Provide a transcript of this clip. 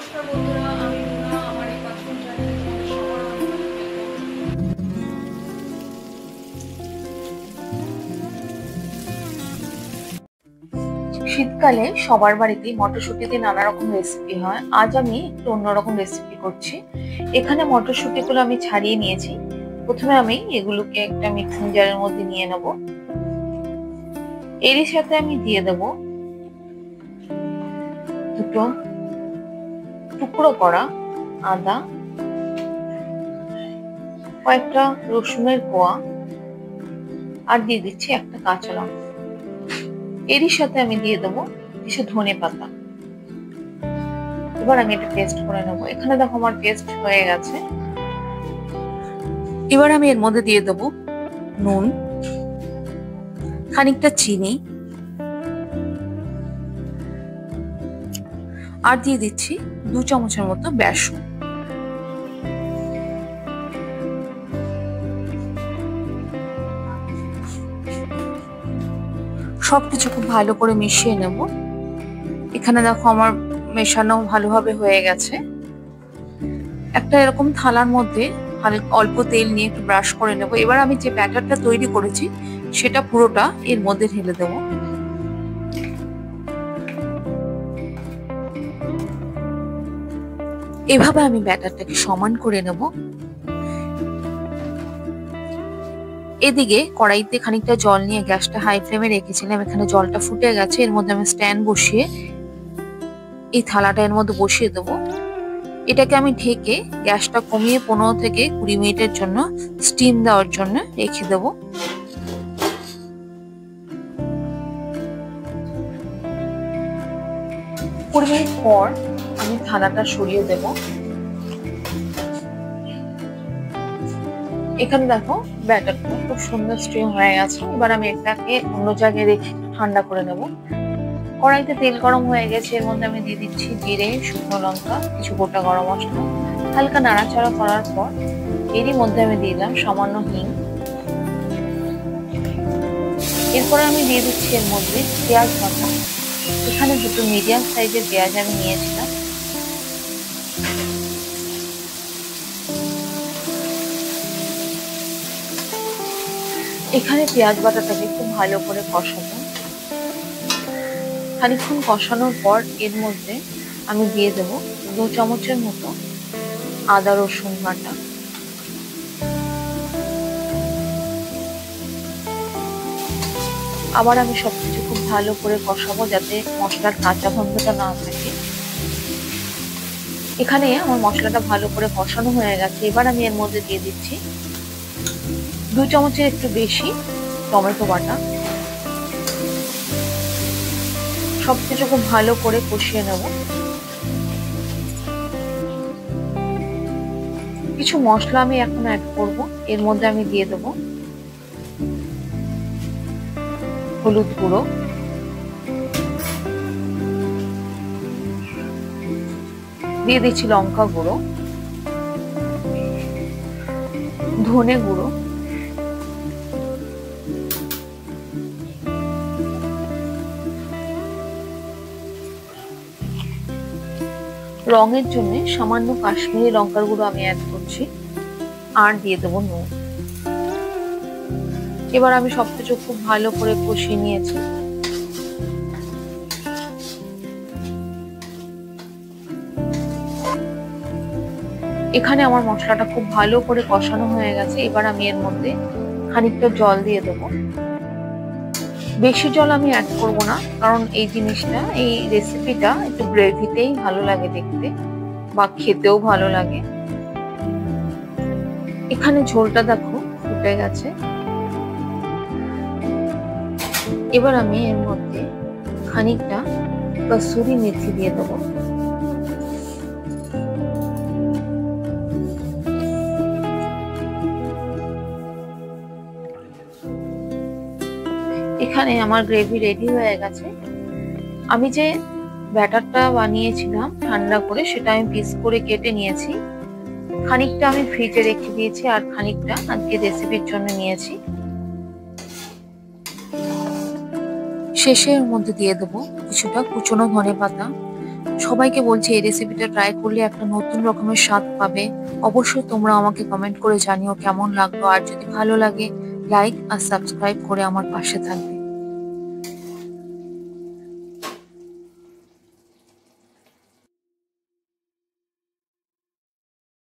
নমস্কার বন্ধুরা, আমি রুনা। আমার এই পাঁচফোড়ন চ্যানেলে তোমাদের সবার অনেক অনেক ওয়েলকাম। শীতকালে সবার বাড়িতেই মটরশুঁটি দিয়ে নানা রকম রেসিপি হয়। আজ আমি একটু অন্যরকম রেসিপি করছি। এখানে মটরশুঁটিগুলো আমি ছাড়িয়ে নিয়েছি। প্রথমে আমি এগুলোকে একটা মিক্সিং জারের মধ্যে নিয়ে নেব। এরই সাথে আমি দিয়ে দেব দুটো টুকরো করা আদা, কয়েকটা রসুনের কোয়া, আর দিয়ে দিচ্ছি একটা কাঁচা লঙ্কা। এরই সাথে আমি দিয়ে দেবো কিছু ধনে পাতা। এবার আমি এটা পেস্ট করে নেবো। এখানে দেখো আমার পেস্ট হয়ে গেছে। এবার আমি এর মধ্যে দিয়ে দেবো নুন, খানিকটা চিনি, আর দিয়ে দিচ্ছি 2 চামচের মতো বেসন। সবকিছু খুব ভালো করে মিশিয়ে নেব। এখানে দেখো আমার মেশানো ভালোভাবে হয়ে গেছে। একটা এরকম থালার মধ্যে অল্প তেল নিয়ে একটু ব্রাশ করে নেব। এবার আমি যে ব্যাটারটা তৈরি করেছি সেটা পুরোটা এর মধ্যে ঢেলে দেব। এভাবে আমি ব্যাটারটাকে সমান করে নেব। এদিকে কড়াইতে খানিকটা জল নিয়ে গ্যাসটা হাই ফ্লেমে রেখেছিলাম। এখানে জলটা ফুটে গেছে। এর মধ্যে আমি স্ট্যান্ড বসিয়ে এই থালাটা এর মধ্যে বসিয়ে দেবো। এটাকে আমি ঢেকে গ্যাসটা কমিয়ে 15 থেকে 20 মিনিটের জন্য স্টিম দেওয়ার জন্য রেখে দেবো। 20 মিনিট পর আমি থালাটা সরিয়ে দেব। এখানে দেখো ব্যাটারটা খুব সুন্দর স্টিম হয়ে গেছে। এবার আমি এটাকে অন্য জায়গায় রেখে ঠান্ডা করে নেব। কড়াইতে তেল গরম হয়ে গেছে। এর মধ্যে আমি দিয়ে দিচ্ছি জিরে, শুকনো লঙ্কা, কিছু গোটা গরম মশলা। হালকা নাড়াচাড়া করার পর এরই মধ্যে আমি দিয়ে দিলাম সামান্য হিং। এরপরে আমি দিয়ে দিচ্ছি এর মধ্যে পেঁয়াজ বাটা। এখানে দুটো মিডিয়াম সাইজের পেঁয়াজ আমি নিয়েছিলাম। এখানে পেঁয়াজ বাটাটাকে খুব ভালো করে কষাবো। খানিকক্ষণ কষানোর পর এর মধ্যে আমি দিয়ে দেবো 2 চামচের মতো আদা রসুন বাটা। আবার আমি সবকিছু খুব ভালো করে কষাবো যাতে মশলার কাঁচা গন্ধটা না থাকে। এখানে আমার মশলাটা ভালো করে কষানো হয়ে গেছে। এবার আমি এর মধ্যে দিয়ে দিচ্ছি 2 চামচের একটু বেশি টমেটো বাটা। সবকিছু খুব ভালো করে কষিয়ে নেব। কিছু মশলা আমি এখন অ্যাড করব। এর মধ্যে আমি দিয়ে দেব হলুদ গুঁড়ো, দিয়ে দিচ্ছি লঙ্কা গুঁড়ো, ধনে গুঁড়ো, রঙের জন্য সামান্য কাশ্মীরি লঙ্কার গুঁড়ো আমি অ্যাড করছি, আর দিয়ে দেবো নুন। এবার আমি সবকিছু খুব ভালো করে কষিয়ে নিয়েছি। এখানে আমার মশলাটা খুব ভালো করে কষানো হয়ে গেছে। এবার আমি এর মধ্যে খানিকটা জল দিয়ে দেবো। বেশি জল আমি অ্যাড করব না, কারণ এই জিনিসটা, এই রেসিপিটা একটু গ্রেভিতেই ভালো লাগে দেখতে বা খেতেও ভালো লাগে। এখানে ঝোলটা দেখো ফুটে গেছে। এবার আমি এর মধ্যে খানিকটা কসুরি মেথি দিয়ে দেবো। এখানে আমার গ্রেভি রেডি হয়ে গেছে। আমি যে ব্যাটারটা বানিয়েছিলাম ঠান্ডা করে, সেটা আমি পিস করে কেটে নিয়েছি। খানিকটা আমি ফ্রিজে রেখে দিয়েছি আর খানিকটা আজকে রেসিপির জন্য নিয়েছি। শেষে এর মধ্যে দিয়ে দেবো কিছুটা কুচনো ধনে পাতা। সবাইকে বলছি এই রেসিপিটা ট্রাই করলে একটা নতুন রকমের স্বাদ পাবে। অবশ্যই তোমরা আমাকে কমেন্ট করে জানিও কেমন লাগলো, আর যদি ভালো লাগে লাইক আর সাবস্ক্রাইব করে আমার পাশে থাকবে।